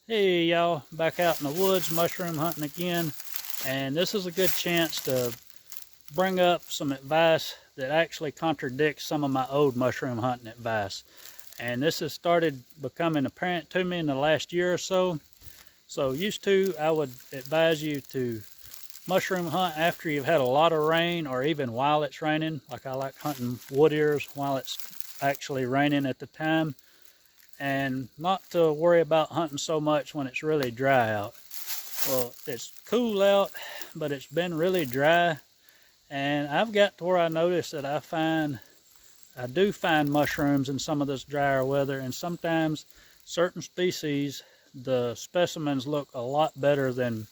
Hey y'all, back out in the woods mushroom hunting again, and this is a good chance to bring up some advice that actually contradicts some of my old mushroom hunting advice. And this has started becoming apparent to me in the last year or so. So used to, I would advise you to mushroom hunt after you've had a lot of rain or even while it's raining. Like I like hunting wood ears while it's actually raining at the time, and not to worry about hunting so much when it's really dry out. Well, it's cool out, but it's been really dry, and I've got to where I notice that I do find mushrooms in some of this drier weather, and sometimes certain species, the specimens look a lot better than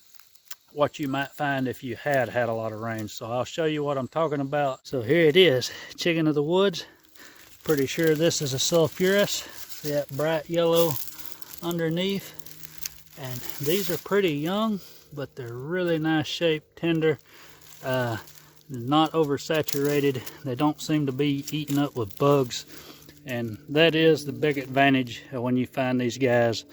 what you might find if you had a lot of rain. So I'll show you what I'm talking about. So here it is, chicken of the woods. Pretty sure this is a sulphurus. See that bright yellow underneath? And these are pretty young, but they're really nice shape, tender, not oversaturated. They don't seem to be eaten up with bugs, and that is the big advantage when you find these guys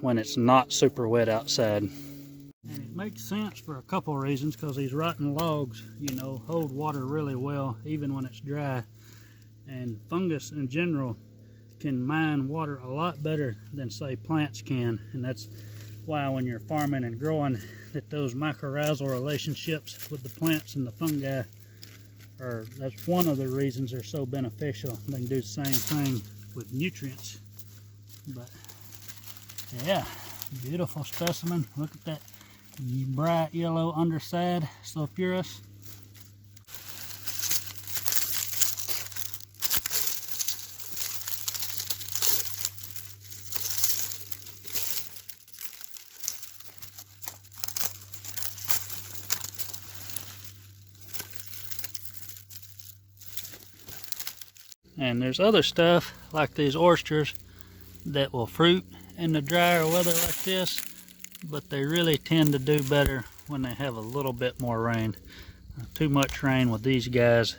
when it's not super wet outside. And it makes sense for a couple of reasons, because these rotten logs, you know, hold water really well even when it's dry, and fungus in general can mine water a lot better than say plants can. And that's why when you're farming and growing, that those mycorrhizal relationships with the plants and the fungi that's one of the reasons they're so beneficial. They can do the same thing with nutrients. But yeah, beautiful specimen. Look at that bright yellow underside, sulphurus. And there's other stuff like these oysters that will fruit in the drier weather like this, but they really tend to do better when they have a little bit more rain. Too much rain with these guys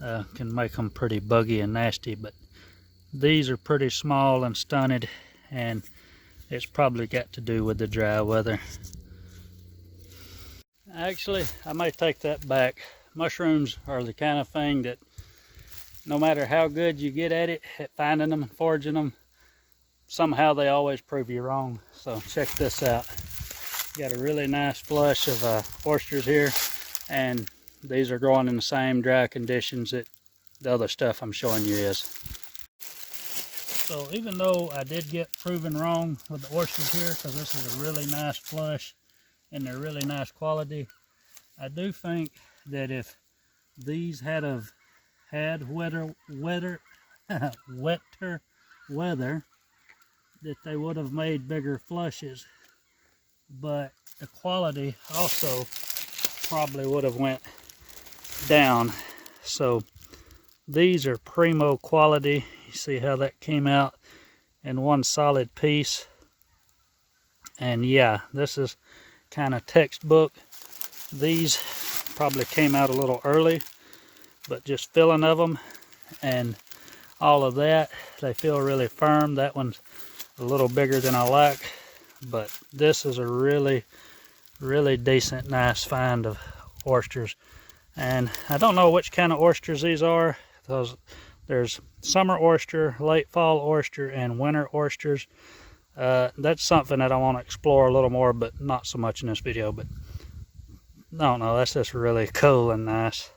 can make them pretty buggy and nasty, but these are pretty small and stunted, and it's probably got to do with the dry weather. Actually, I may take that back. Mushrooms are the kind of thing that no matter how good you get at it, at finding them and foraging them, somehow they always prove you wrong. So check this out. Got a really nice flush of oysters here, and these are growing in the same dry conditions that the other stuff I'm showing you is. So even though I did get proven wrong with the oysters here, because this is a really nice flush and they're really nice quality, I do think that if these had wetter weather, that they would have made bigger flushes, but the quality also probably would have went down. So these are primo quality. You see how that came out in one solid piece. And yeah, this is kind of textbook. These probably came out a little early, but just filling of them and all of that, they feel really firm. That one's a little bigger than I like, but this is a really decent, nice find of oysters. And I don't know which kind of oysters these are, because there's summer oyster, late fall oyster, and winter oysters. That's something that I want to explore a little more, but not so much in this video. But I don't know, that's just really cool and nice.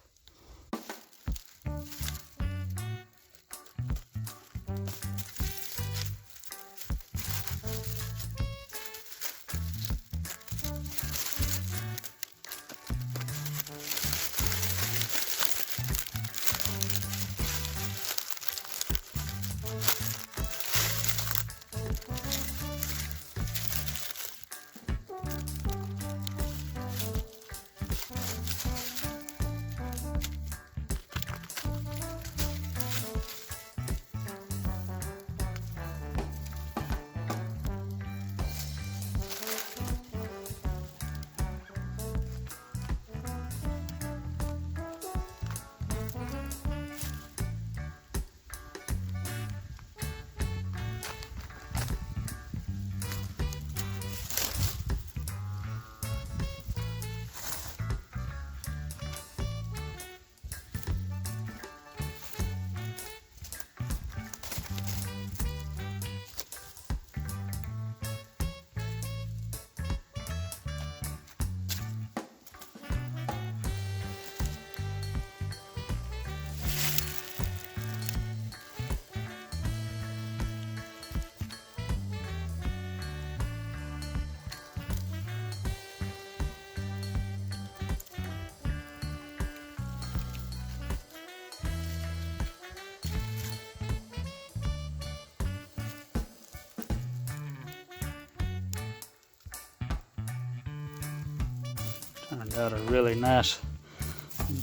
I got a really nice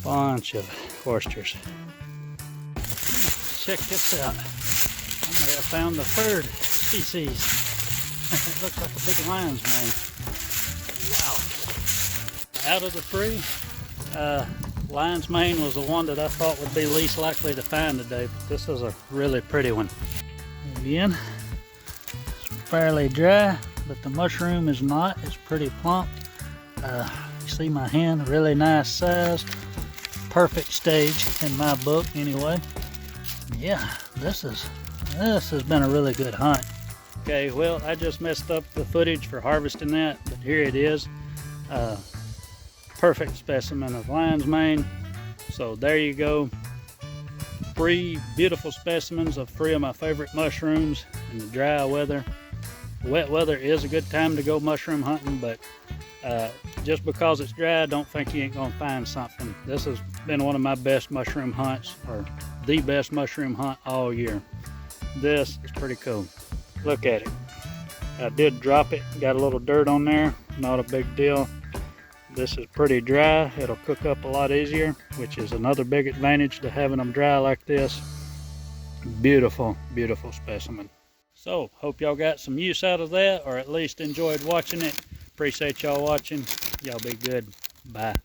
bunch of oysters. Check this out. I may have found the third species. It looks like a big lion's mane. Wow. Out of the three, lion's mane was the one that I thought would be least likely to find today, but this is a really pretty one. Again, it's fairly dry, but the mushroom is not. It's pretty plump. You see my hand, really nice size. Perfect stage in my book anyway. Yeah, this has been a really good hunt. Okay, well, I just messed up the footage for harvesting that, but here it is. Perfect specimen of lion's mane. So there you go. 3 beautiful specimens of 3 of my favorite mushrooms in the dry weather. Wet weather is a good time to go mushroom hunting, but just because it's dry, don't think you ain't gonna find something. This has been one of my best mushroom hunts, or the best mushroom hunt all year. This is pretty cool. Look at it. I did drop it, got a little dirt on there, not a big deal. This is pretty dry. It'll cook up a lot easier, which is another big advantage to having them dry like this. Beautiful, beautiful specimen. So, hope y'all got some use out of that, or at least enjoyed watching it. Appreciate y'all watching. Y'all be good. Bye.